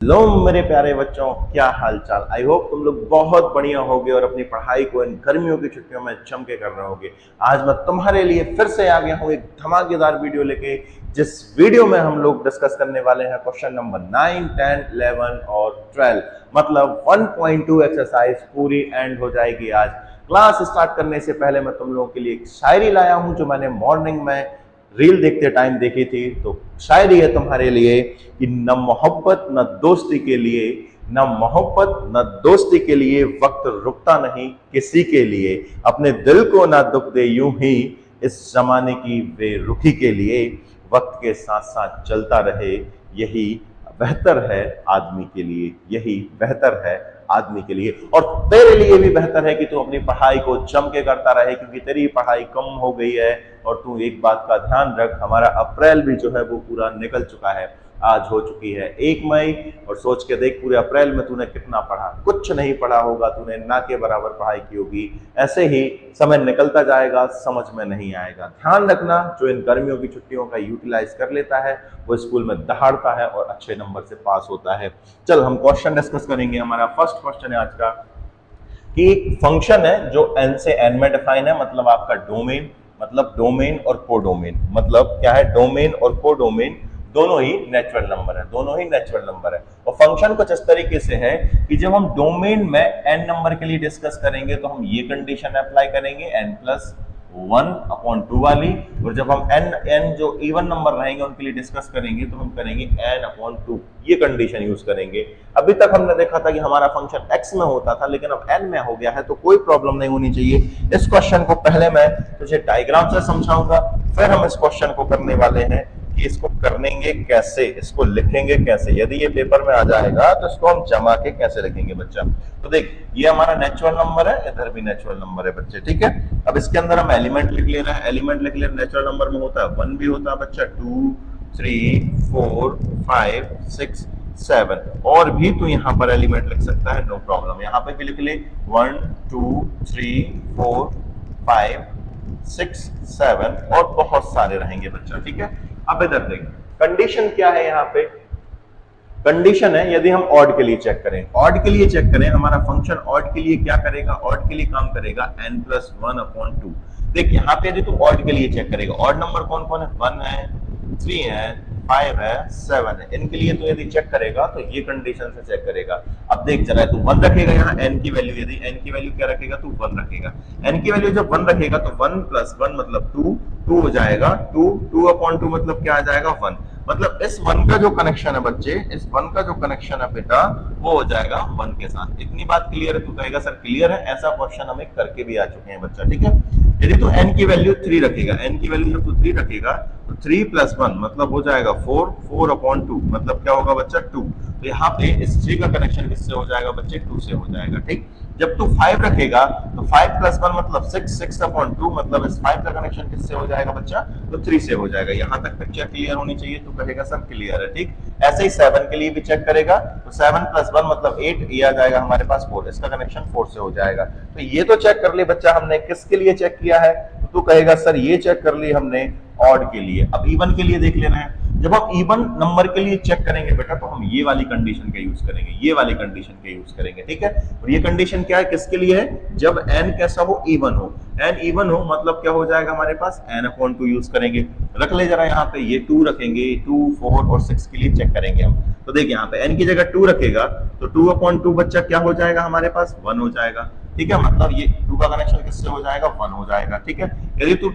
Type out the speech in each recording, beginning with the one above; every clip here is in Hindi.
हेलो मेरे प्यारे बच्चों, क्या हाल चाल। आई होप तुम लोग बहुत बढ़िया होगे और अपनी पढ़ाई को इन गर्मियों की छुट्टियों में जम के कर रहे होगे। आज मैं तुम्हारे लिए फिर से आ गया हूँ एक धमाकेदार वीडियो लेके, जिस वीडियो में हम लोग डिस्कस करने वाले हैं क्वेश्चन नंबर 9, 10, 11 और 12। मतलब 1.2 एक्सरसाइज पूरी एंड हो जाएगी आज। क्लास स्टार्ट करने से पहले मैं तुम लोगों के लिए एक शायरी लाया हूँ जो मैंने मॉर्निंग में रील देखते टाइम देखी थी। तो शायरी है तुम्हारे लिए कि न मोहब्बत न दोस्ती के लिए, न मोहब्बत न दोस्ती के लिए वक्त रुकता नहीं किसी के लिए। अपने दिल को ना दुख दे यूं ही इस जमाने की बेरुखी के लिए। वक्त के साथ साथ चलता रहे, यही बेहतर है आदमी के लिए, यही बेहतर है आदमी के लिए। और तेरे लिए भी बेहतर है कि तू अपनी पढ़ाई को जम के करता रहे, क्योंकि तेरी पढ़ाई कम हो गई है। और तू एक बात का ध्यान रख, हमारा अप्रैल भी जो है वो पूरा निकल चुका है। आज हो चुकी है 1 मई और सोच के देख पूरे अप्रैल में तूने कितना पढ़ा। कुछ नहीं पढ़ा होगा, तूने ना के बराबर पढ़ाई की होगी। ऐसे ही समय निकलता जाएगा, समझ में नहीं आएगा। ध्यान रखना, जो इन गर्मियों की छुट्टियों का यूटिलाइज कर लेता है वो स्कूल में दहाड़ता है और अच्छे नंबर से पास होता है। चल हम क्वेश्चन डिस्कस करेंगे। हमारा फर्स्ट क्वेश्चन है आज का कि एक फंक्शन है जो n से n में डिफाइन है। मतलब आपका डोमेन, मतलब डोमेन और कोडोमेन। मतलब क्या है, डोमेन और कोडोमेन दोनों ही नेचुरल नंबर है, दोनों ही नेचुरल नंबर है। और फंक्शन कुछ इस तरीके से है कि जब हम डोमेन में n नंबर के लिए डिस्कस करेंगे तो हम ये कंडीशन अप्लाई करेंगे n+1/2 वाली। और जब हम n जो इवन नंबर रहेंगे उनके लिए डिस्कस करेंगे तो हम करेंगे n/2, ये कंडीशन यूज करेंगे। अभी तक हमने देखा था कि हमारा फंक्शन x में होता था, लेकिन अब n में हो गया है, तो कोई प्रॉब्लम नहीं होनी चाहिए। इस क्वेश्चन को पहले मैं तुझे डायग्राम से समझाऊंगा, फिर हम इस क्वेश्चन को करने वाले हैं कि इसको करेंगे कैसे, इसको लिखेंगे कैसे। यदि ये पेपर में आ जाएगा तो इसको हम जमा के कैसे लिखेंगे बच्चा। तो देख, ये हमारा नेचुरल नंबर है, इधर भी नेचुरल नंबर है बच्चे, ठीक है। अब इसके अंदर हम एलिमेंट लिख ले रहे हैं। एलिमेंट लिख ले, नेचुरल नंबर में होता है 1 भी होता है बच्चा, 2, 3, 4, 5, 6, 7 और भी तो यहाँ पर एलिमेंट लिख सकता है, नो प्रॉब्लम। यहाँ पे भी लिख ले 1, 2, 3, 4, 5, 6, 7 और बहुत सारे रहेंगे बच्चा, ठीक है। अब इधर देख, कंडीशन क्या है यहाँ पे। कंडीशन है यदि हम ऑड के लिए चेक करें, ऑड के लिए चेक करें, हमारा फंक्शन ऑड के लिए क्या करेगा, ऑड के लिए काम करेगा n+1/2। देख यहाँ पे यदि तू ऑड के लिए चेक करेगा, ऑड नंबर कौन कौन है, 1 है, 3 है, 5 है, 7 है। इनके लिए तो यदि चेक करेगा तो ये कंडीशन से चेक करेगा। अब देख जरा, तू 1 रखेगा यहाँ n की वैल्यू, यदि n की वैल्यू क्या रखेगा, तू 1 रखेगा। n की वैल्यू जब 1 रखेगा तो 1+1 मतलब 2, 2 हो जाएगा, 2/2 मतलब क्या आ जाएगा, 1। मतलब इस 1 का जो कनेक्शन है बच्चे, इस 1 का जो कनेक्शन है बेटा, वो हो जाएगा 1 के साथ। इतनी बात क्लियर है? तू कहेगा सर क्लियर है, ऐसा क्वेश्चन हमें करके भी आ चुके हैं बच्चा, ठीक है। यदि तू n की वैल्यू 3 रखेगा, n की वैल्यू जब तू 3 रखेगा तो 3+1 मतलब हो जाएगा 4, 4/2 मतलब क्या होगा बच्चा, 2। तो यहाँ पे इस 3 का कनेक्शन किससे हो जाएगा बच्चे, 2 से हो जाएगा, ठीक। जब तू 5 रखेगा तो 5+1 मतलब 6, 6/2 मतलब इस 5 का कनेक्शन किससे हो जाएगा बच्चा, तो 3 से हो जाएगा। यहाँ तक पिक्चर क्लियर होनी चाहिए। तो कहेगा सर क्लियर है, ठीक। ऐसे ही 7 के लिए भी चेक करेगा तो 7+1 मतलब 8, ये आ जाएगा हमारे पास 4, इसका कनेक्शन 4 से हो जाएगा। तो ये तो चेक कर ले बच्चा हमने, किसके लिए चेक किया है, तो तू कहेगा सर ये चेक कर ली हमने ऑड के लिए। अब इवन के लिए देख लेना है। जब हम इवन नंबर के लिए चेक करेंगे बेटा तो हम ये वाली कंडीशन का यूज करेंगे, ये वाली कंडीशन का यूज करेंगे, ठीक है। और ये कंडीशन क्या है, किसके लिए है, जब n कैसा हो, इवन हो। n इवन हो मतलब क्या हो जाएगा हमारे पास, n/2 यूज करेंगे। रख ले जरा यहाँ पे, ये 2 रखेंगे, 2, 4 और 6 के लिए चेक करेंगे हम। तो देख यहाँ पे n की जगह 2 रखेगा तो 2/2 बच्चा क्या हो जाएगा हमारे पास, 1 हो जाएगा, ठीक है। मतलब ये 2 का कनेक्शन किससे हो जाएगा, 1 हो जाएगा, ठीक है। यदि तू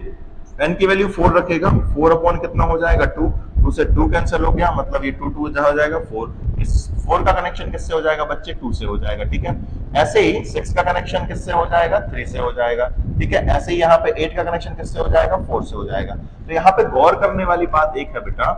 n की वैल्यू 4 रखेगा, 4 अपॉन कितना हो जाएगा, 2, 2 से 2 कैंसिल हो गया, मतलब ये 2 2 हो जाएगा 4। इस 4 का कनेक्शन किससे हो जाएगा बच्चे, 2 से हो जाएगा, ठीक है। ऐसे ही 6 का कनेक्शन किससे हो जाएगा, 3 से हो जाएगा, ठीक है। ऐसे ही यहाँ पे 8 का कनेक्शन किससे हो जाएगा, 4 से हो जाएगा। तो यहाँ पे गौर करने वाली बात एक है बेटा,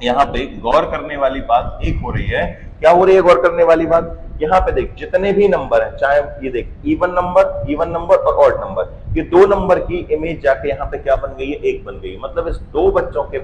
यहाँ पे गौर करने वाली बात एक हो रही है। क्या हो रही है गौर करने वाली बात, यहाँ पे देख जितने भी नंबर हैं, चाहे ये देख इवन नंबर और ऑड नंबर, ये दो नंबर की इमेज जाके यहाँ पे क्या बन गई है, 1 बन गई। मतलब इस दो बच्चों का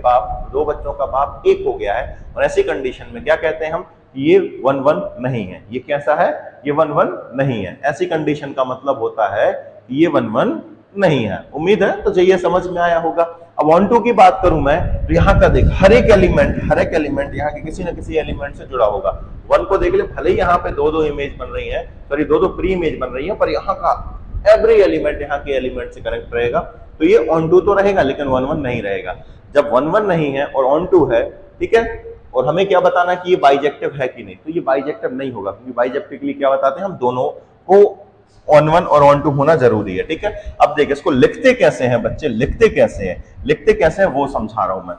बाप 1 हो गया है। और ऐसी कंडीशन में क्या कहते हैं हम, ये 1 1 नहीं है। ये कैसा है, ये 1 1 नहीं है। ऐसी कंडीशन का मतलब होता है ये 1 1 नहीं है। उम्मीद है तो ये समझ में आया होगा। अब ऑन टू की बात करूं मैं, तो यहाँ का देख, हर एक एलिमेंट यहाँ के किसी न किसी एलिमेंट से जुड़ा होगा। वन को देख ले, भले ही यहाँ पे दो दो इमेज बन रही है, सॉरी दो दो प्री इमेज बन रही है, पर यहाँ का एवरी एलिमेंट यहाँ के एलिमेंट से कनेक्ट रहेगा। तो ये ऑन टू तो रहेगा लेकिन वन वन नहीं रहेगा। जब वन वन नहीं है और ऑन टू है, ठीक है, और हमें क्या बताना कि ये बाइजेक्टिव है कि नहीं, तो ये बाइजेक्टिव नहीं होगा, क्योंकि बाइजेक्टिव के लिए क्या बताते हैं हम, दोनों को ऑन वन और ऑन टू होना जरूरी है। ठीक है, अब देखिए इसको लिखते कैसे हैं बच्चे, लिखते कैसे हैं वो समझा रहा हूं मैं।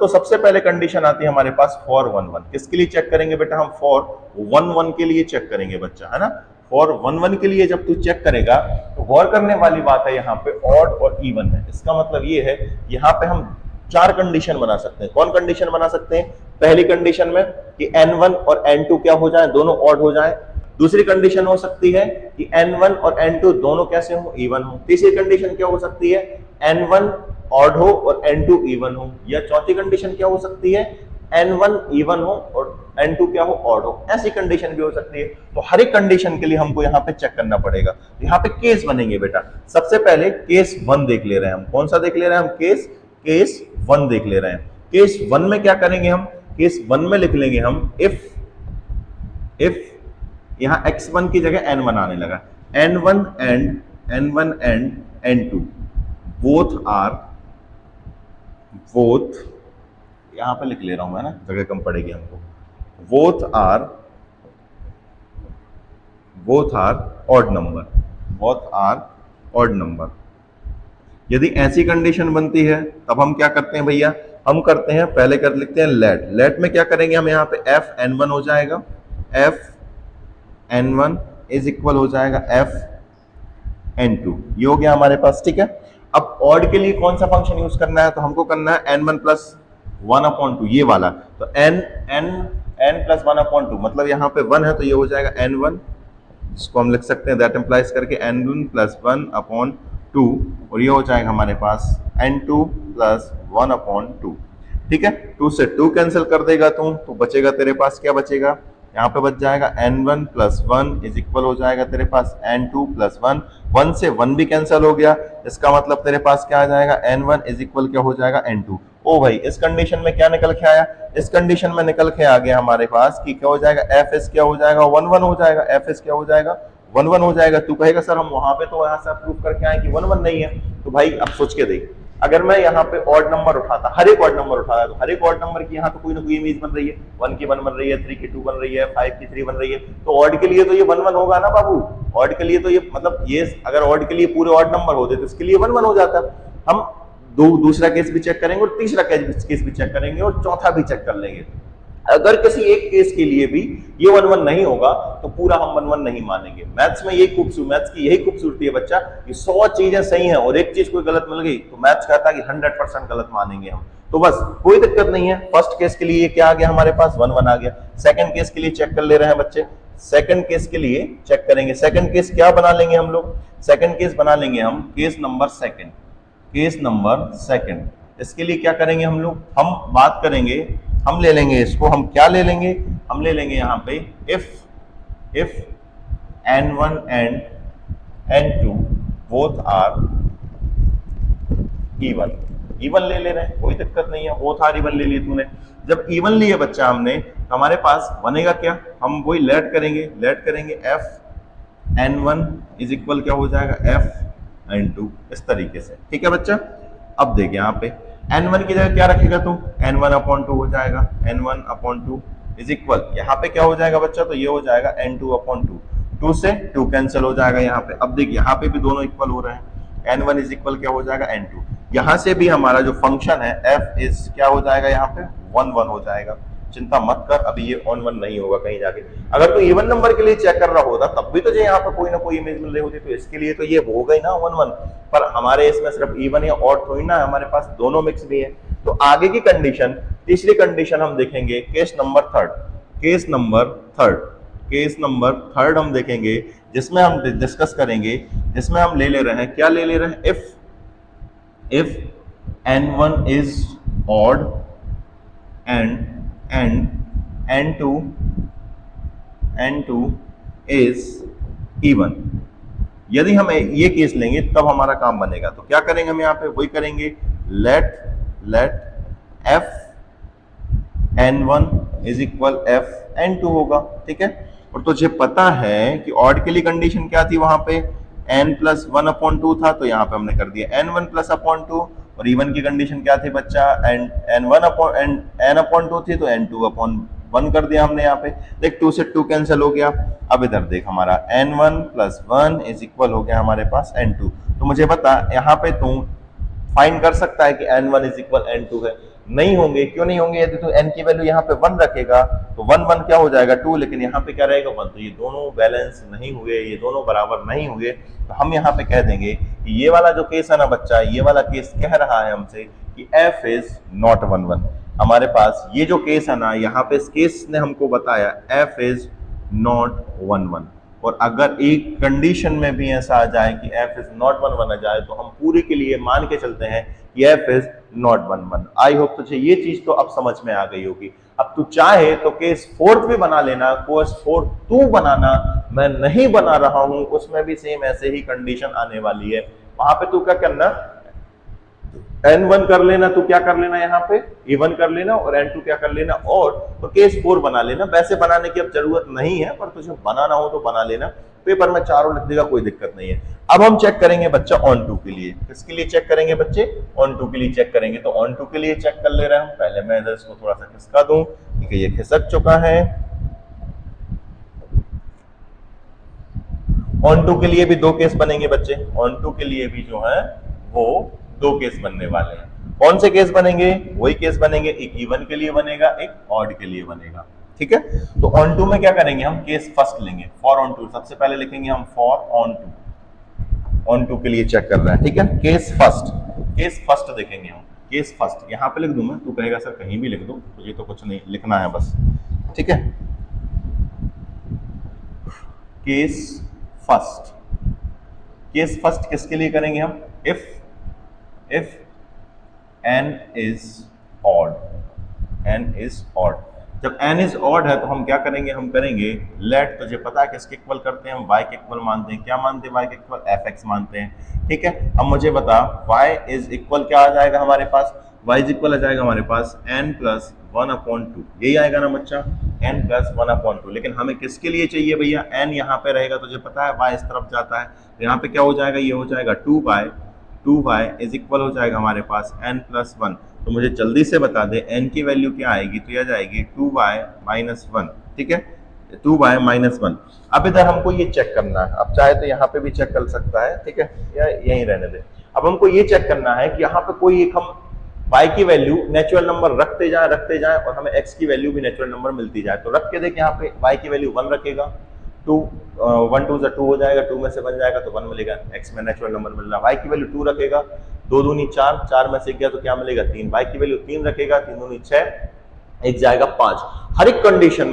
सबसे पहले कंडीशन आती है हमारे पास फॉर वन वन। किसके लिए चेक करेंगे बेटा, हम फॉर वन वन के लिए चेक करेंगे बच्चा, है ना। फॉर वन वन के लिए जब तू चेक करेगा तो गौर करने वाली बात है, यहाँ पे ऑड और इवन है। इसका मतलब ये है, यहाँ पे हम चार कंडीशन बना सकते हैं। कौन कंडीशन बना सकते हैं, पहली कंडीशन में कि n1 और n2 क्या हो जाए, दोनों ऑड हो जाए। दूसरी कंडीशन हो सकती है कि n1 और n2 दोनों कैसे हो, इवन हो। तीसरी कंडीशन क्या हो सकती है, n1 ऑड हो और n2 इवन हो। या चौथी कंडीशन क्या हो सकती है, n1 इवन हो और n2 क्या हो, ऑड हो। ऐसी कंडीशन भी हो सकती है। तो हर एक कंडीशन के लिए हमको यहाँ पे चेक करना पड़ेगा। यहाँ पे केस बनेंगे बेटा। सबसे पहले केस वन देख ले रहे हैं हम। कौन सा देख ले रहे हैं हम, केस वन देख ले रहे हैं। केस वन में क्या करेंगे हम, केस वन में लिख लेंगे हम इफ यहां x1 की जगह n1 आने लगा, n1 and n2 बोथ यहां पे लिख ले रहा हूं मैं ना, जगह कम पड़ेगी हमको। Both are odd number. यदि ऐसी कंडीशन बनती है तब हम क्या करते हैं भैया, हम करते हैं पहले लिखते हैं लेट में क्या करेंगे हम, यहाँ पे f n1 हो जाएगा, f n1 इज इक्वल हो जाएगा f n2। ये हो गया हमारे पास, ठीक है। अब ऑड के लिए कौन सा फंक्शन यूज करना है, तो हमको करना है n1 प्लस 1/2, ये वाला। तो n प्लस 1/2 मतलब यहाँ पे 1 है तो ये हो जाएगा n1, इसको हम लिख सकते हैं दैट इम्प्लाइज करके n1 प्लस 1/2, और ये हो जाएगा हमारे पास n2 प्लस 1/2। ठीक है, 2 से 2 कैंसिल कर देगा तू, तो बचेगा तेरे पास, क्या बचेगा, यहाँ पे बच जाएगा n1 प्लस 1 इज इक्वल हो जाएगा तेरे पास n2 प्लस 1। 1 से 1 भी कैंसिल हो गया, इसका मतलब तेरे पास क्या आ जाएगा, n1 इज इक्वल क्या हो जाएगा, n2। ओ भाई, इस कंडीशन में क्या निकल के आया, इस कंडीशन में निकल के आ गया हमारे पास कि क्या हो जाएगा, एफ एस क्या हो जाएगा, 1 1 हो जाएगा, एफ एस क्या हो जाएगा, 1 1 हो जाएगा। तू कहेगा सर हम वहां पे तो यहाँ से प्रूव करके आए कि 1 1 नहीं है। तो भाई अब सोच के देख, अगर मैं यहाँ पे ऑड नंबर उठाता, हर एक ऑड नंबर उठाता, तो हर एक ऑड नंबर की यहाँ तो कोई ना कोई इमेज बन रही है। 1 की 1 बन रही है, 3 की 2 बन रही है, 5 की 3 बन रही है। तो ऑड के लिए तो ये 1 1 होगा ना बाबू। ऑड के लिए तो ये मतलब ये, अगर ऑड के लिए पूरे ऑड नंबर होते तो इसके लिए 1 1 हो जाता। हम दूसरा केस भी चेक करेंगे और तीसरा केस भी चेक करेंगे और चौथा भी चेक कर लेंगे। अगर किसी एक केस के लिए भी ये 1 1 नहीं होगा तो पूरा हम 1 1 नहीं मानेंगे। मैथ्स में मैथ्स की यही खूबसूरती है बच्चा, कि 100 चीजें सही हैं और एक चीज कोई गलत मिल गई तो मैथ्स कहता है कि 100% गलत मानेंगे हम। तो बस कोई दिक्कत नहीं है। फर्स्ट केस के लिए क्या आ गया हमारे पास, 1 1 आ गया। सेकंड केस के लिए चेक कर ले रहे हैं बच्चे, सेकंड केस के लिए चेक करेंगे। सेकंड केस क्या बना लेंगे हम लोग, सेकंड केस बना लेंगे हम केस नंबर सेकंड। इसके लिए क्या करेंगे हम लोग, हम बात करेंगे, हम ले लेंगे इसको, हम क्या ले लेंगे, हम ले लेंगे यहाँ पे if n1 and n2 both are even ले रहे हैं, कोई दिक्कत नहीं है, बोथ आर इवन ले लिए तूने। जब इवन लिए बच्चा हमने, तो हमारे पास बनेगा क्या, हम वही लेट करेंगे f n1 इज इक्वल क्या हो जाएगा, f n2, इस तरीके से। ठीक है बच्चा, अब देख यहाँ पे n1 की जगह क्या रखेगा तू, n1/2 हो जाएगा, n1/2 इज इक्वल, यहाँ पे क्या हो जाएगा बच्चा, तो ये हो जाएगा n2/2। 2 से 2 कैंसिल हो जाएगा यहाँ पे। अब देख यहाँ पे भी दोनों इक्वल हो रहे हैं, n1 इज इक्वल क्या हो जाएगा, n2। यहाँ से भी हमारा जो फंक्शन है f इज क्या हो जाएगा, यहाँ पे 1 1 हो जाएगा। चिंता मत कर, अभी ये 1 1 नहीं होगा कहीं जाके। अगर तू इवन नंबर के लिए चेक कर रहा होता तब भी तुझे यहाँ पे कोई ना कोई इमेज मिल रही होती, तो इसके लिए तो ये हो गई ना 1 1। पर हमारे इसमें सिर्फ इवन या ऑड थोड़ी ना, हमारे पास दोनों मिक्स भी है। तो आगे की कंडीशन, तीसरी कंडीशन हम देखेंगे केस नंबर थर्ड हम देखेंगे, जिसमें हम डिस्कस करेंगे, जिसमें हम ले रहे हैं, क्या ले रहे हैं, if n1 is odd and n2 is even। यदि हम ये केस लेंगे तब हमारा काम बनेगा। तो क्या करेंगे हम यहाँ पे वही करेंगे, let f n1 is equal f n2 होगा, ठीक है। और तुझे पता है कि ऑड के लिए कंडीशन क्या थी, वहां पे n प्लस 1/2 था, तो यहाँ पे हमने कर दिया n1 प्लस अपॉन 2। और इवन की कंडीशन क्या थी बच्चा, n2 थी तो n2/1 कर दिया हमने यहाँ पे। देख 2 से 2 कैंसिल हो गया। अब इधर देख हमारा n1 प्लस 1 इज इक्वल हो गया हमारे पास n2। तो मुझे बता यहाँ पे तू फाइंड कर सकता है कि n1 इज इक्वल n2 है। नहीं होंगे, क्यों नहीं होंगे, यदि तो n की वैल्यू यहाँ पे 1 रखेगा तो 1 क्या हो जाएगा 2, लेकिन यहाँ पे क्या रहेगा 1। तो ये दोनों बैलेंस नहीं हुए, ये दोनों बराबर नहीं हुए। तो हम यहाँ पे कह देंगे कि ये वाला जो केस है ना बच्चा, ये वाला केस कह रहा है हमसे कि f इज नॉट 1 1। हमारे पास ये जो केस है ना, यहाँ पे इस केस ने हमको बताया f इज नॉट 1 1। और अगर एक कंडीशन में भी ऐसा आ जाए कि f इज नॉट 1 1 आ जाए, तो हम पूरे के लिए मान के चलते हैं कि f is not 1 1। I hope तुझे ये चीज तो अब समझ में आ गई होगी। अब तू चाहे तो केस 4 भी बना लेना, केस 4 तू बनाना, मैं नहीं बना रहा हूं, उसमें भी सेम ऐसे ही कंडीशन आने वाली है। वहां पे तू क्या करना, n1 कर लेना, तू क्या कर लेना यहाँ पे a1 कर लेना, और n2 क्या कर लेना, और तो केस 4 बना लेना। वैसे बनाने की अब जरूरत नहीं है, पर तुझे बनाना हो तो बना लेना। पेपर में चारों लिख देगा, कोई दिक्कत नहीं है। अब हम चेक करेंगे बच्चा ऑन टू के लिए। किसके लिए चेक करेंगे बच्चे, ऑन टू के लिए चेक करेंगे। तो ऑन टू के लिए चेक कर ले रहे हैं हम। पहले मैं इधर इसको थोड़ा सा खिसका दूं, ठीक है, ये खिसक चुका है। ऑन टू के लिए भी 2 केस बनेंगे बच्चे। ऑन टू के लिए भी जो है वो 2 केस बनने वाले हैं। कौन से केस बनेंगे, वही केस बनेंगे, एक इवन के लिए बनेगा, एक ऑड के लिए बनेगा, ठीक है। तो ऑन टू में क्या करेंगे हम, केस फर्स्ट लेंगे, फॉर ऑन टू। सबसे पहले लिखेंगे हम for onto. Onto के लिए चेक कर रहे हैं, ठीक है। केस फर्स्ट देखेंगे हम, केस फर्स्ट यहां पे लिख दूं मैं, तू कहेगा सर कहीं भी लिख दो, तुझे तो कुछ नहीं लिखना है बस, ठीक है। केस फर्स्ट किसके लिए करेंगे हम, if n is odd। जब n is odd है तो हम क्या करेंगे, हम करेंगे लेट, तुझे पता है किसके इक्वल करते हैं हम, y के इक्वल मानते हैं। क्या मानते हैं, y के इक्वल fx मानते हैं, ठीक है। अब मुझे बता y इज इक्वल क्या आ जाएगा हमारे पास, y इज इक्वल आ जाएगा हमारे पास n प्लस 1/2। यही आएगा ना बच्चा, n प्लस 1/2। लेकिन हमें किसके लिए चाहिए भैया, n यहाँ पे रहेगा, तुझे पता है y इस तरफ जाता है, तो यहाँ पे क्या हो जाएगा, ये हो जाएगा 2y इज इक्वल हो जाएगा हमारे पास n प्लस 1। तो मुझे जल्दी से बता दे n की वैल्यू क्या आएगी, तो यह जाएगी 2y माइनस 1, ठीक है, 2y माइनस 1। अब इधर हमको ये चेक करना है, अब चाहे तो यहाँ पे भी चेक कर सकता है, ठीक है, या यहीं रहने दे। अब हमको ये चेक करना है कि यहाँ पे कोई एक हम y की वैल्यू नेचुरल नंबर रखते जाए और हमें x की वैल्यू भी नेचुरल नंबर मिलती जाए। तो रख के देख, यहाँ पे y की वैल्यू 1 रखेगा, 1 2 हो जाएगा, 2 में से बन जाएगा तो 1 मिलेगा, x में नेचुरल नंबर मिल रहा है। y की वैल्यू 2 रखेगा, 2 दूनी 4, 4 में से गया तो क्या मिलेगा 3। y की वैल्यू 3 रखेगा, 3 दूनी 6, 1 जाएगा 5। हर एक कंडीशन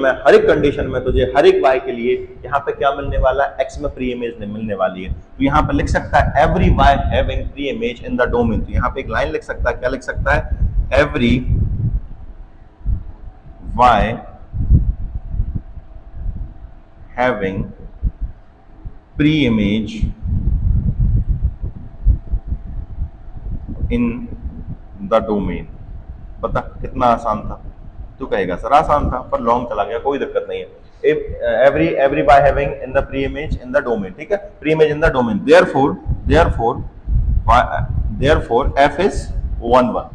में तुझे हर एक y के लिए यहाँ पे क्या मिलने वाला है, x में प्री इमेज मिलने वाली है। तो यहाँ पे लिख सकता है every y having pre image in the domain. तो यहाँ पे एक लाइन लिख सकता है, क्या लिख सकता है, every y having pre-image in the domain। पता कितना आसान था, तू कहेगा सर आसान था पर लॉन्ग चला गया, कोई दिक्कत नहीं है। every by having in the pre-image in the domain, ठीक है, pre-image in the domain, therefore f is 1 1,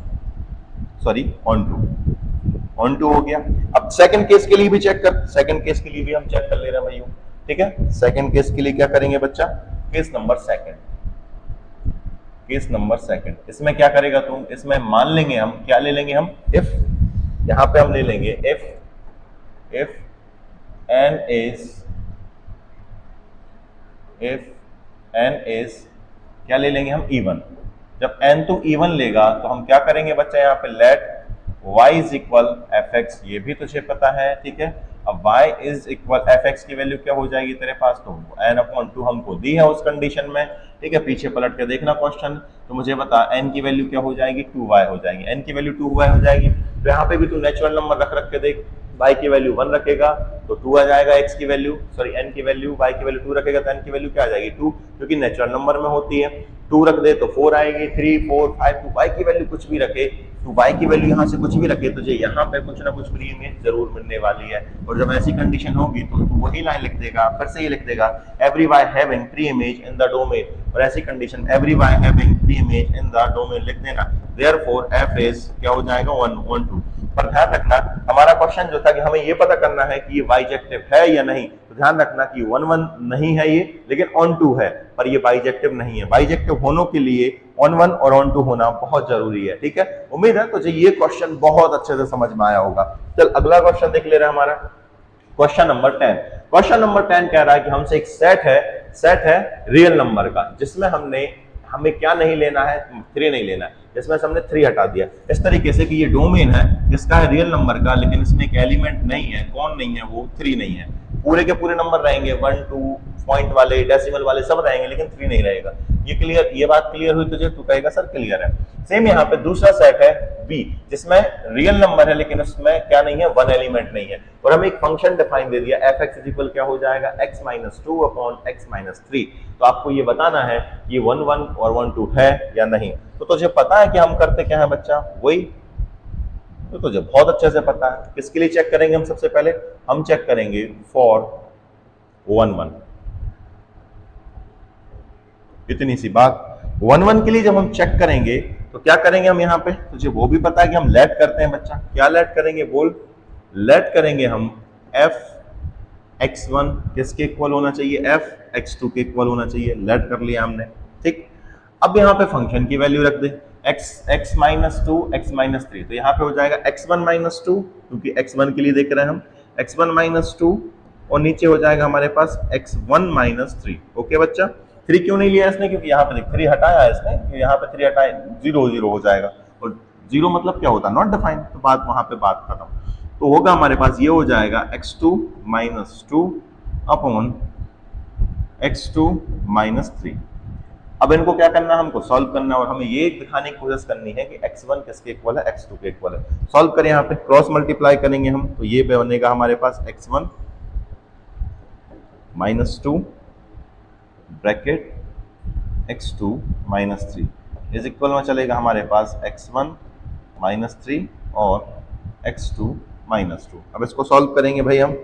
sorry onto हो गया। अब सेकंड केस के लिए भी चेक कर, सेकंड केस के लिए भी हम चेक कर ले रहे हैं भाइयों, ठीक है। सेकंड केस के लिए क्या करेंगे बच्चा, केस नंबर सेकंड। इसमें क्या करेगा तुम, इसमें मान लेंगे हम, क्या ले लेंगे हम, इफ, यहां पे हम ले लेंगे इफ n is क्या ले लेंगे हम, इवन। जब n तो इवन लेगा तो हम क्या करेंगे बच्चा, यहाँ पे let y is equal fx, ये भी तुझे पता है, ठीक है। अब y इज इक्वल fx की वैल्यू क्या हो जाएगी तेरे पास, तो n/2 हमको दी है उस कंडीशन में, ठीक है। पीछे पलट के देखना क्वेश्चन, तो मुझे बता n की वैल्यू क्या हो जाएगी, 2y हो जाएगी, n की वैल्यू 2y हो जाएगी। तो यहाँ पे भी तू नेचुरल नंबर रख के देख, y की वैल्यू 1 रखेगा तो 2 आ जाएगा, x की वैल्यू सॉरी n की वैल्यू, y की वैल्यू 2 रखेगा तो n की वैल्यू क्या आ जाएगी 2, क्योंकि नेचुरल नंबर में होती है। 2 रख दे तो 4 आएगी, 3 4 5, तो y की वैल्यू कुछ भी रखे, तो y की वैल्यू यहाँ से कुछ भी रखे तुझे यहाँ पे कुछ ना कुछ प्री इमेज जरूर मिलने वाली है। और जब ऐसी कंडीशन होगी तो तू वही लाइन लिख देगा, फिर से ये लिख देगा every y having pre image in the domain, और ऐसी condition every y having pre image in the domain लिख देना। देयरफॉर f इज क्या हो जाएगा 1 1 2। पर ध्यान रखना हमारा क्वेश्चन जो था कि हमें ये पता करना है कि ये बाइजेक्टिव है या नहीं, तो ध्यान रखना कि 1 1 नहीं है ये, लेकिन ऑन 2 है, पर ये बाइजेक्टिव नहीं है। बाइजेक्टिव होने के लिए ऑन 1 और ऑन 2 होना बहुत जरूरी है, ठीक है। उम्मीद है तुझे ये क्वेश्चन बहुत अच्छे से समझ में आया होगा। चल अगला क्वेश्चन देख ले रहा है हमारा क्वेश्चन नंबर 10। क्वेश्चन नंबर 10 कह रहा है कि हमसे एक सेट है रियल नंबर का, जिसमें हमें क्या नहीं लेना है, 3 नहीं लेना है, जिसमें से हमने 3 हटा दिया। इस तरीके से कि ये डोमेन है जिसका है रियल नंबर का, लेकिन इसमें एक एलिमेंट नहीं है, कौन नहीं है वो 3 नहीं है। पूरे के पूरे नंबर रहेंगे 1 2 पॉइंट वाले डेसिमल वाले सब रहेंगे, लेकिन 3 नहीं रहेगा। ये क्लियर, ये बात क्लियर हुई तुझे? तू कहेगा सर क्लियर है। सेम यहाँ पे दूसरा सेट है बी, जिसमें रियल नंबर है लेकिन उसमें क्या नहीं है, 1 एलिमेंट नहीं है, और हमें एक फंक्शन डिफाइन दे दिया एफ एक्स इक्वल क्या हो जाएगा x - 2 अपॉन x - 3। तो आपको ये बताना है ये 1 1 और 1 2 है या नहीं। तो तुझे पता है कि हम करते क्या है बच्चा, वही तो तुझे बहुत अच्छे से पता है। किसके लिए चेक करेंगे हम? सबसे पहले हम चेक करेंगे फॉर 1 1, इतनी सी बात। 1 1 के लिए जब हम चेक करेंगे तो क्या करेंगे हम यहाँ पे, तुझे वो भी पता है कि हम लेट करते हैं बच्चा। क्या लेट करेंगे बोल? लेट करेंगे हम f x1 किसके इक्वल होना चाहिए, f x2 के इक्वल होना चाहिए। लेट कर लिया हमने, ठीक। अब यहाँ पे फंक्शन की वैल्यू रख दे x - 2 x - 3, तो यहाँ पे हो जाएगा x1 - 2, क्योंकि x1 के लिए देख रहे हैं हम, x1 - 2, और नीचे हो जाएगा हमारे पास x1 - 3। ओके बच्चा, 3 क्यों नहीं लिया इसने? क्योंकि यहाँ पे देख 3 हटाया है इसने, यहाँ पे 3 हटाए 0 0 हो जाएगा, और 0 मतलब क्या होता है, नॉट डिफाइंड, तो बात वहां पे बात खत्म। तो होगा हमारे पास ये हो जाएगा x2 - 2 अपॉन x2 - 3। अब इनको क्या करना है, हमको सॉल्व करना है, और हमें ये दिखाने की कोशिश करनी है कि x1 किसके इक्वल है, x2 के इक्वल है। सॉल्व करें, यहाँ पे क्रॉस मल्टीप्लाई करेंगे हम, तो ये बनेगा हमारे पास x1 - 2 bracket x2 - 3 is equal में चलेगा हमारे पास x1 - 3 और x2 - 2। अब इसको सॉल्व करेंगे भाई हम,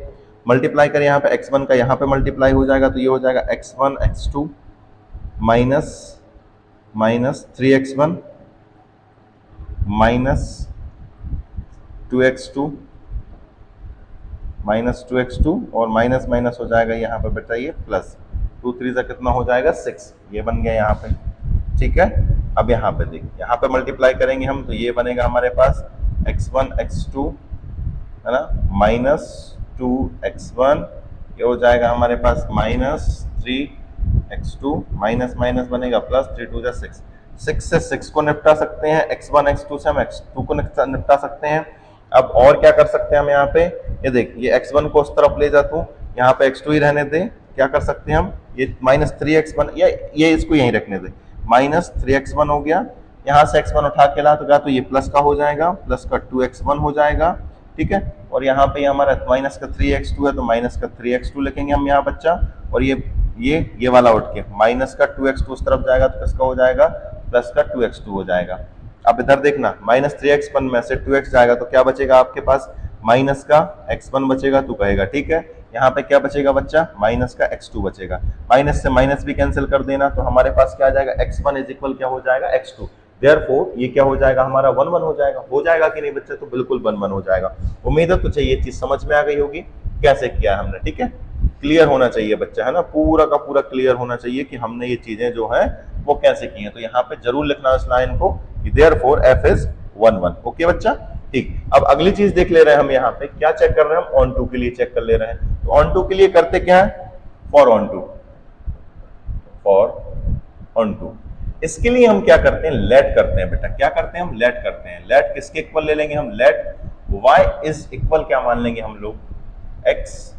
मल्टीप्लाई करें यहाँ पे x1 का, यहाँ पे मल्टीप्लाई हो जाएगा, तो ये हो जाएगा x1 x2 minus 3x1 minus 2x2 और माइनस माइनस हो जाएगा यहाँ पे बेटा ये प्लस, 2 3 से कितना हो जाएगा 6, ये बन गया यहाँ पे, ठीक है। अब यहाँ पे देख, यहाँ पे मल्टीप्लाई करेंगे हम, तो ये बनेगा हमारे पास x1 x2 है ना, माइनस 2x1, ये हो जाएगा हमारे पास माइनस 3x2, माइनस माइनस बनेगा प्लस, 3 2 6, 6 से 6 को निपटा सकते हैं, x1 x2 से हम x2 को निपटा सकते हैं। अब और क्या कर सकते हैं हम यहाँ पे, ये देख, ये x1 को उस तरफ ले जा, तू यहाँ पे x2 ही रहने दे। क्या कर सकते हैं हम, ये माइनस 3x1, या ये इसको यहीं रखने दे, माइनस 3x1 हो गया, यहाँ से x1 उठा के ला तो ये प्लस का हो जाएगा, प्लस का 2x1 हो जाएगा, ठीक है। और यहाँ पे हमारा माइनस का 3x2 है, तो माइनस का 3x2 लिखेंगे हम यहाँ बच्चा, और ये वाला उठ के माइनस का 2x2 उस तरफ जाएगा, तो किसका हो जाएगा, प्लस का 2x2 हो जाएगा। अब इधर देखना, माइनस 3x1 में से 2x जाएगा, तो क्या बचेगा आपके पास, माइनस का x1 बचेगा, तू कहेगा ठीक है। यहाँ पे क्या बचेगा बच्चा, माइनस का x2 बचेगा, माइनस से माइनस भी कैंसिल कर देना, तो हमारे पास क्या आ जाएगा, x1 इज इक्वल क्या हो जाएगा, x2। देयरफॉर ये क्या हो जाएगा हमारा 1 1 हो जाएगा कि नहीं बच्चे, तो बिल्कुल 1 1 हो जाएगा। उम्मीद है तुझे ये चीज समझ में आ गई होगी कैसे किया हमने, ठीक है। क्लियर होना चाहिए बच्चा, है ना, पूरा का पूरा क्लियर होना चाहिए कि हमने ये चीजें जो है वो कैसे की हैं। तो यहाँ पे जरूर लिखना इस लाइन को, देयरफॉर f इज 1 1। ओके बच्चा, ठीक। अब अगली चीज देख ले रहे हैं हम, यहाँ पे क्या चेक कर रहे हैं हम, ऑन टू के लिए चेक कर ले रहे हैं। तो ऑन टू के लिए करते क्या है, फॉर ऑन टू। इसके लिए हम क्या करते हैं, लेट करते हैं बेटा। क्या करते हैं हम, लेट करते हैं। लेट किसके इक्वल ले लेंगे हम, लेट y इज इक्वल क्या मान लेंगे हम लोग, x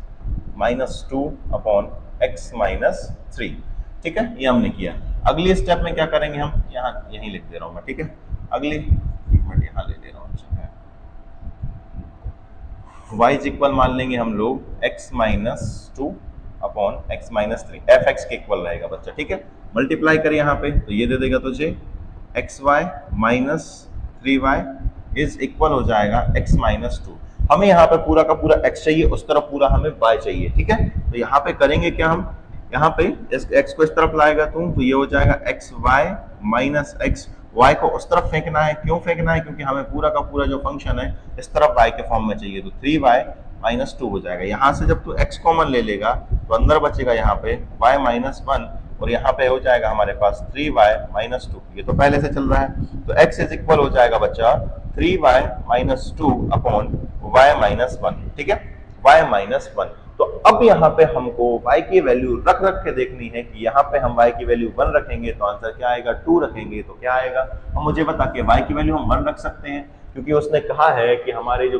- 2 अपॉन x - 3, ठीक है। ये हमने किया। अगली स्टेप में क्या करेंगे हम, यहाँ यहीं लिख दे रहा हूं मैं, ठीक है। अगली, एक मिनट यहाँ ले ले रहा हूं, अच्छा है, y इज इक्वल मान लेंगे हम लोग x minus two upon x minus three, F x के इक्वल रहेगा बच्चा, ठीक है। मल्टीप्लाई कर यहाँ पे तो ये दे देगा तुझे x y minus three y is equal हो जाएगा x माइनस टू। हमें यहाँ पे पूरा का पूरा x चाहिए, उस तरफ पूरा हमें y चाहिए, ठीक है। तो यहाँ पे करेंगे क्या, हम यहाँ पे इस x को इस तरफ लाएगा तो ये हो जाएगा x y minus x, y को उस तरफ फेंकना है। क्यों फेंकना है, क्योंकि हमें पूरा का पूरा जो फंक्शन है इस तरफ y के फॉर्म में चाहिए, तो 3y माइनस टू हो जाएगा। यहाँ से जब तू x कॉमन ले लेगा तो अंदर बचेगा यहाँ पे y माइनस वन, और यहाँ पे हो जाएगा हमारे पास 3y माइनस टू, ये तो पहले से चल रहा है। तो x इज इक्वल हो जाएगा बच्चा 3y minus two upon y minus one, ठीक है, y माइनस वन। तो अब यहाँ पे हमको y की वैल्यू रख रख के देखनी है कि यहाँ पे हम y की वैल्यू 1 रखेंगे तो आंसर क्या आएगा, 2 रखेंगे तो क्या आएगा। अब मुझे बता के y की वैल्यू हम 1 रख सकते हैं, क्योंकि उसने कहा है कि हमारे जो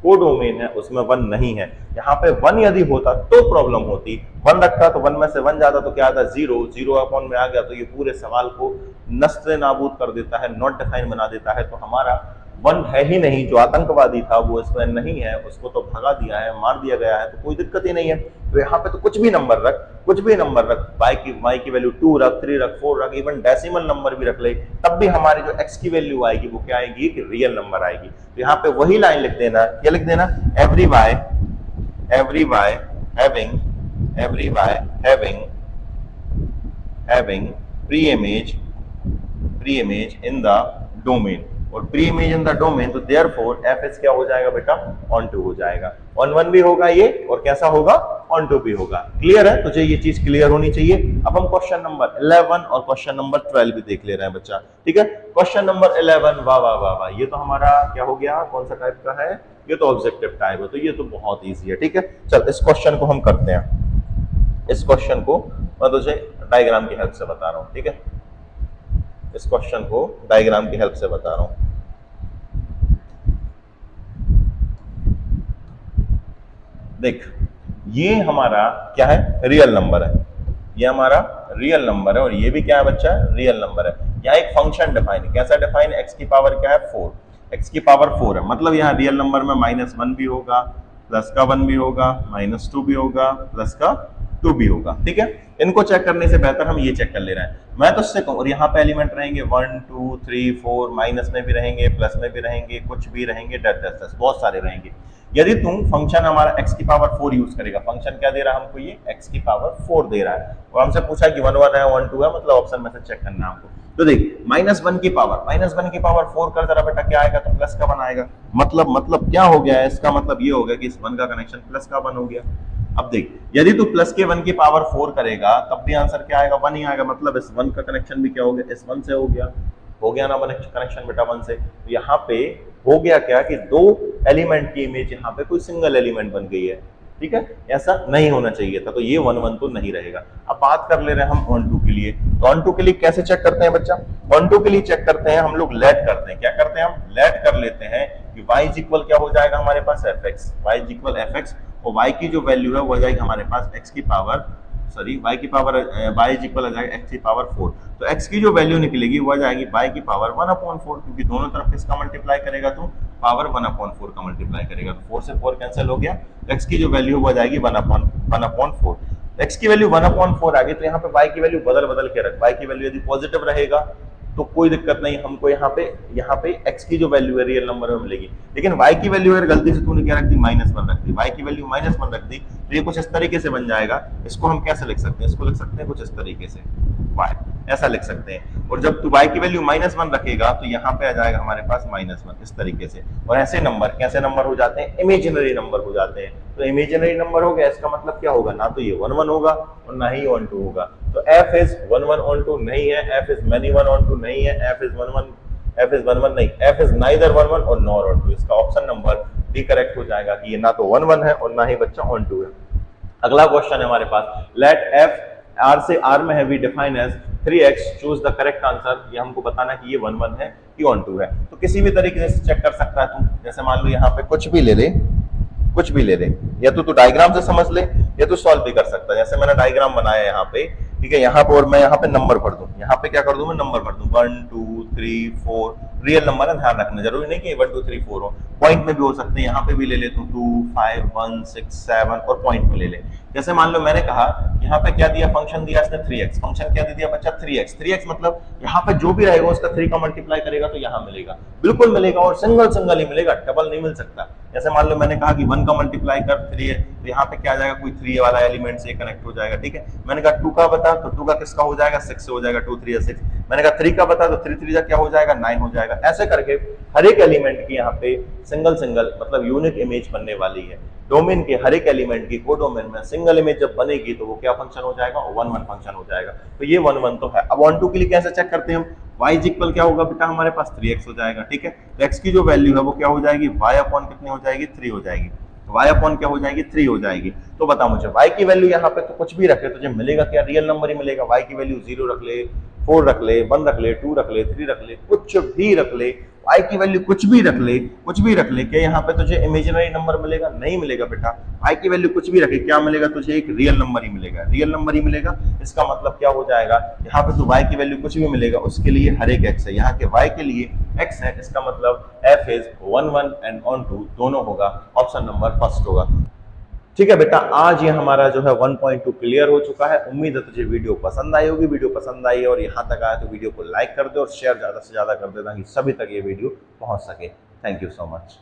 कोडोमेन है उसमें 1 नहीं है। यहाँ पे 1 यदि होता तो प्रॉब्लम होती, 1 रखता तो 1 में से 1 जाता तो क्या आता, 0, 0 अपॉन में आ गया तो ये पूरे सवाल को नस्ते नाबूद कर देता है, नॉट डिफाइन बना देता है। तो हमारा 1 है ही नहीं, जो आतंकवादी था वो इसमें नहीं है, उसको तो भगा दिया है, मार दिया गया है, तो कोई दिक्कत ही नहीं है। तो यहाँ पे तो कुछ भी नंबर रख, कुछ भी नंबर रख, y की वैल्यू 2 रख, 3 रख, 4 रख, इवन डेसिमल नंबर भी रख ले, तब भी हमारी जो x की वैल्यू आएगी वो क्या आएगी, कि रियल नंबर आएगी। तो यहाँ पे वही लाइन लिख देना, क्या लिख देना, every y having pre-image in the domain, और pre image in the domain, तो देयरफॉर एफ एस क्या हो जाएगा बेटा, ऑन टू हो जाएगा। ऑन वन भी होगा ये, और कैसा होगा, ऑन टू भी होगा। क्लियर है, तुझे ये चीज क्लियर होनी चाहिए। अब हम क्वेश्चन नंबर 11 और क्वेश्चन नंबर 12 भी देख ले रहे हैं बच्चा, ठीक है। क्वेश्चन नंबर 11, वाह वाह वाह वाह, ये तो हमारा क्या हो गया, कौन सा टाइप का है, ये तो ऑब्जेक्टिव टाइप है, तो ये तो बहुत ईजी है, ठीक है। चल इस क्वेश्चन को हम करते हैं। इस क्वेश्चन को मैं तुझे डायग्राम की हेल्प से बता रहा हूँ, ठीक है। इस क्वेश्चन को डायग्राम की हेल्प से बता रहा हूं। देख, ये हमारा क्या है, रियल नंबर है, ये हमारा रियल नंबर है, और ये भी क्या है बच्चा, रियल नंबर है। यहाँ एक फंक्शन डिफाइन है, कैसा डिफाइन, एक्स की पावर क्या है, 4, एक्स की पावर 4 है, मतलब यहाँ रियल नंबर में -1 भी होगा, प्लस का 1 भी होगा, -2 भी होगा, प्लस का 2 भी होगा, ठीक है। इनको चेक करने से बेहतर हम ये चेक कर ले रहे हैं। मैं तो उससे कहूँ, और यहाँ पे एलिमेंट रहेंगे 1 2 3 4, माइनस में भी रहेंगे, प्लस में भी रहेंगे, कुछ भी रहेंगे, बहुत सारे रहेंगे। यदि तुम फंक्शन हमारा x की पावर 4 यूज करेगा, फंक्शन क्या दे रहा है हमको, ये x की पावर 4 दे रहा है, और हमसे पूछा कि 1 1 है 1 2 है, मतलब ऑप्शन में से चेक करना है हमको। तो देख, -1 की पावर 4 कर जरा बेटा, क्या आएगा, तो प्लस का 1 आएगा। मतलब क्या हो गया है, इसका मतलब ये हो गया कि इस 1 का कनेक्शन प्लस का 1 हो गया। अब देख, यदि तू प्लस के 1 की पावर 4 करेगा तब भी आंसर क्या आएगा, 1 ही आएगा, मतलब इस 1 का कनेक्शन भी क्या हो गया, इस 1 से हो गया ना कनेक्शन बेटा 1 से। तो यहाँ पे हो गया क्या कि 2 एलिमेंट की इमेज यहाँ पे कोई सिंगल एलिमेंट बन गई है, ठीक है। ऐसा नहीं होना चाहिए था, तो ये 1 1 तो नहीं रहेगा। अब बात कर ले रहे हैं हम ऑन टू के लिए। तो ऑन टू के लिए कैसे चेक करते हैं बच्चा, ऑन टू के लिए चेक करते हैं हम लोग, लेट करते हैं। क्या करते हैं हम, लेट कर लेते हैं कि y इज इक्वल क्या हो जाएगा हमारे पास, fx, y is equal fx, और y की जो वैल्यू है वो आ जाएगी हमारे पास x की पावर, सॉरी y की पावर, y इज इक्वल आ जाएगा x की पावर 4। तो x की जो वैल्यू निकलेगी वो आ जाएगी y की पावर 1/4, क्योंकि दोनों तरफ किसका मल्टीप्लाई करेगा, तो पावर 1/4 का मल्टीप्लाई करेगा, तो 4 से 4 कैंसिल हो गया, तो x की जो वैल्यू वो आ जाएगी 1/4। x की वैल्यू 1/4 आ गई, तो यहाँ पे y की वैल्यू बदल के रख, y की वैल्यू यदि पॉजिटिव रहेगा तो कोई दिक्कत नहीं, हमको यहाँ पे x की जो वैल्यू है रियल नंबर में मिलेगी। लेकिन y की वैल्यू अगर गलती से तूने क्या रख दी, -1 रख दी, y की वैल्यू -1 रख दी, तो ये कुछ इस तरीके से बन जाएगा। इसको हम कैसे लिख सकते हैं, इसको लिख सकते हैं कुछ इस तरीके से, y ऐसा लिख सकते हैं। और जब तू y की वैल्यू -1 रखेगा तो यहाँ पे आ जाएगा हमारे पास -1 इस तरीके से। और ऐसे नंबर कैसे नंबर हो जाते हैं, इमेजिनरी नंबर हो जाते हैं। तो इमेजिनरी नंबर हो गया, इसका मतलब क्या होगा, ना तो ये 1 1 होगा और ना ही 1 2 होगा। तो f इज 1 1 on 2 नहीं है, f इज many 1 on 2 नहीं है, f इज 1 1 नहीं, f इज neither 1 1 और nor on 2। इसका ऑप्शन नंबर डी करेक्ट हो जाएगा कि ये ना तो 1 1 है और ना ही बच्चा on 2 है। अगला क्वेश्चन है हमारे पास, लेट f r से r में है we define as 3x, choose the correct answer. ये हमको बताना कि ये 1 1 है कि on 2 है। तो किसी भी तरीके से चेक कर सकता है तू, जैसे मान लो यहाँ पे कुछ भी ले ले, या तो तू डायग्राम से समझ ले या तू सॉल्व भी कर सकता है। जैसे मैंने डायग्राम बनाया यहाँ पे, ठीक है, यहाँ पे, और मैं यहाँ पे नंबर भर दूं, यहाँ पे क्या कर दूं मैं, नंबर भर दूं 1 2 3 4 रियल नंबर है, ध्यान रखना। जरूरी नहीं कि 1 2 3 4 हो, पॉइंट में भी हो सकते हैं। यहाँ पे भी ले ले तो 2 5 1 6 7 और पॉइंट में ले ले। जैसे मान लो मैंने कहा यहाँ पे क्या दिया, फंक्शन दिया इसने 3x, फंक्शन क्या दे दिया बच्चा 3x, 3x मतलब यहाँ पे जो भी रहेगा उसका 3 का मल्टीप्लाई करेगा तो यहाँ मिलेगा, बिल्कुल मिलेगा, और सिंगल सिंगल ही मिलेगा, डबल नहीं मिल सकता। जैसे मान लो मैंने कहा कि 1 का मल्टीप्लाई कर 3 है, तो यहाँ पे क्या आ जाएगा, कोई 3 वाला एलिमेंट से कनेक्ट हो जाएगा, ठीक है। मैंने कहा 2 का बता, तो 2 का किसका हो जाएगा, 6 से हो जाएगा, 2 3 6। मैंने कहा 3 का बता, तो 3 3 क्या हो जाएगा, 9 हो जाएगा। ऐसे करके हर एक एलिमेंट की यहाँ पे सिंगल सिंगल मतलब यूनिक इमेज बनने वाली है। डोमेन के हर एक एलिमेंट की कोडोमेन में सिंगल इमेज जब बनेगी तो वो क्या फंक्शन हो जाएगा, 1 1 फंक्शन हो जाएगा। तो ये 1 1 तो है। अब ऑन टू के लिए कैसे चेक करते हैं हम, y इज इक्वल क्या होगा बेटा, हमारे पास 3x हो जाएगा, ठीक है। तो x की जो वैल्यू है वो क्या हो जाएगी, y अपॉन कितनी हो जाएगी, 3 हो जाएगी। y अपॉन क्या हो जाएगी, 3 हो जाएगी। तो बता मुझे y की वैल्यू यहाँ पे तो कुछ भी रखे तुझे मिलेगा क्या, रियल नंबर ही मिलेगा। y की वैल्यू 0 रख ले, 4 रख ले, 1 रख ले, 2 रख ले, 3 रख ले, कुछ भी रख ले, y की वैल्यू कुछ भी रख ले, कुछ भी रख ले, क्या यहाँ पे तुझे इमेजिनरी नंबर मिलेगा, नहीं मिलेगा बेटा। y की वैल्यू कुछ भी रखे, क्या मिलेगा तुझे, एक रियल नंबर ही मिलेगा, रियल नंबर ही मिलेगा। इसका मतलब क्या हो जाएगा, यहाँ पे तो y की वैल्यू कुछ भी मिलेगा, उसके लिए हर एक x है, यहाँ के y के लिए x है, इसका मतलब f इज 1 1 एंड ऑन टू दोनों होगा, ऑप्शन नंबर फर्स्ट होगा। ठीक है बेटा, आज ये हमारा जो है 1.2 क्लियर हो चुका है। उम्मीद है तुझे वीडियो पसंद आई होगी। वीडियो पसंद आई है और यहाँ तक आया तो वीडियो को लाइक कर दे और शेयर ज्यादा से ज्यादा कर दे ताकि सभी तक ये वीडियो पहुंच सके। Thank you so much.